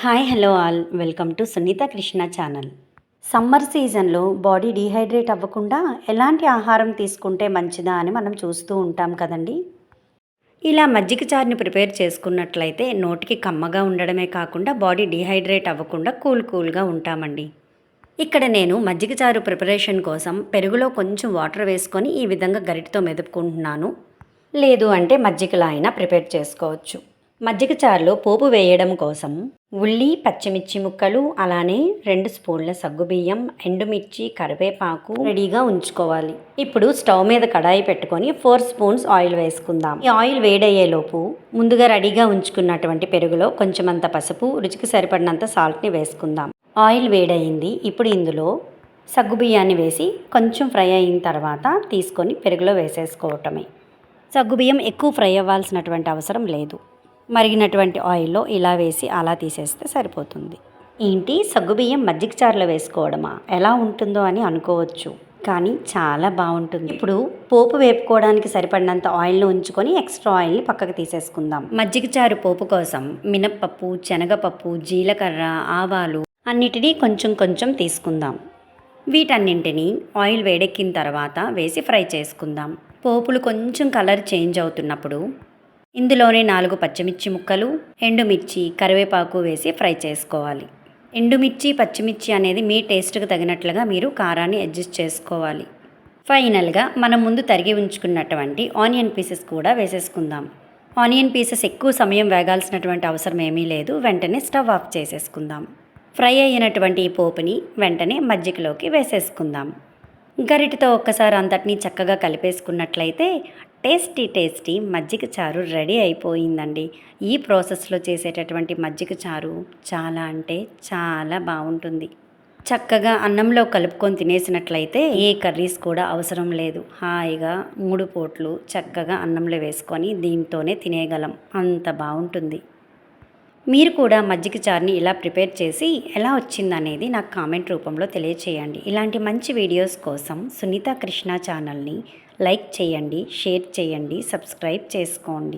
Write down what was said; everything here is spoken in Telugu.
Hi hello all welcome to Sunitha Krishna channel. Summer సీజన్లో బాడీ డీహైడ్రేట్ అవ్వకుండా ఎలాంటి ఆహారం తీసుకుంటే మంచిదా అని మనం చూస్తూ ఉంటాం కదండి. ఇలా మజ్జిగ చారుని ప్రిపేర్ చేసుకున్నట్లయితే నోటికి కమ్మగా ఉండడమే కాకుండా బాడీ డీహైడ్రేట్ అవ్వకుండా కూల్గా ఉంటామండి. ఇక్కడ నేను మజ్జిగ చారు ప్రిపరేషన్ కోసం పెరుగులో కొంచెం వాటర్ వేసుకొని ఈ విధంగా గరిటతో మెదుపుకుంటున్నాను. లేదు అంటే మజ్జిగలా అయినా ప్రిపేర్ చేసుకోవచ్చు. మజ్జిగ చారులో పోపు వేయడం కోసం ఉల్లి, పచ్చిమిర్చి ముక్కలు, అలానే 2 స్పూన్ల సగ్గుబియ్యం, ఎండుమిర్చి, కరివేపాకు రెడీగా ఉంచుకోవాలి. ఇప్పుడు స్టవ్ మీద కడాయి పెట్టుకొని 4 స్పూన్స్ ఆయిల్ వేసుకుందాం. ఈ ఆయిల్ వేడయ్యేలోపు ముందుగా రెడీగా ఉంచుకున్నటువంటి పెరుగులో కొంచెమంత పసుపు, రుచికి సరిపడినంత సాల్ట్ని వేసుకుందాం. ఆయిల్ వేడయింది. ఇప్పుడు ఇందులో సగ్గుబియ్యాన్ని వేసి కొంచెం ఫ్రై అయిన తర్వాత తీసుకొని పెరుగులో వేసేసుకోవటమే. సగ్గుబియ్యం ఎక్కువ ఫ్రై అవ్వాల్సినటువంటి అవసరం లేదు. మరిగినటువంటి ఆయిల్లో ఇలా వేసి అలా తీసేస్తే సరిపోతుంది. ఏంటి సగ్గుబియ్యం మజ్జిగ చారులో వేసుకోవడమా, ఎలా ఉంటుందో అని అనుకోవచ్చు, కానీ చాలా బాగుంటుంది. ఇప్పుడు పోపు వేపుకోవడానికి సరిపడినంత ఆయిల్ను ఉంచుకొని ఎక్స్ట్రా ఆయిల్ని పక్కకు తీసేసుకుందాం. మజ్జిగ చారు పోపు కోసం మినప్పప్పు, శనగపప్పు, జీలకర్ర, ఆవాలు అన్నిటినీ కొంచెం కొంచెం తీసుకుందాం. వీటన్నింటినీ ఆయిల్ వేడెక్కిన తర్వాత వేసి ఫ్రై చేసుకుందాం. పోపులు కొంచెం కలర్ చేంజ్ అవుతున్నప్పుడు ఇందులోనే 4 పచ్చిమిర్చి ముక్కలు, ఎండుమిర్చి, కరివేపాకు వేసి ఫ్రై చేసుకోవాలి. ఎండుమిర్చి, పచ్చిమిర్చి అనేది మీ టేస్ట్కి తగినట్లుగా మీరు కారాన్ని అడ్జస్ట్ చేసుకోవాలి. ఫైనల్గా మనం ముందు తరిగి ఉంచుకున్నటువంటి ఆనియన్ పీసెస్ కూడా వేసేసుకుందాం. ఆనియన్ పీసెస్ ఎక్కువ సమయం వేగాల్సినటువంటి అవసరం ఏమీ లేదు. వెంటనే స్టవ్ ఆఫ్ చేసేసుకుందాం. ఫ్రై అయినటువంటి ఈ పోపుని వెంటనే మజ్జిగలోకి వేసేసుకుందాం. గరిటతో ఒక్కసారి అంతటినీ చక్కగా కలిపేసుకున్నట్లయితే టేస్టీ మజ్జిగ చారు రెడీ అయిపోయిందండి. ఈ ప్రాసెస్లో చేసేటటువంటి మజ్జిగ చారు చాలా అంటే చాలా బాగుంటుంది. చక్కగా అన్నంలో కలుపుకొని తినేసినట్లయితే ఏ కర్రీస్ కూడా అవసరం లేదు. హాయిగా 3 పూట్లు చక్కగా అన్నంలో వేసుకొని దీంతోనే తినేయగలం, అంత బాగుంటుంది. మీరు కూడా మజ్జిగ చారుని ఇలా ప్రిపేర్ చేసి ఎలా వచ్చిందనేది నాకు కామెంట్ రూపంలో తెలియచేయండి. ఇలాంటి మంచి వీడియోస్ కోసం సునీత కృష్ణ ఛానల్ని లైక్ చేయండి, షేర్ చేయండి, సబ్స్క్రైబ్ చేసుకోండి.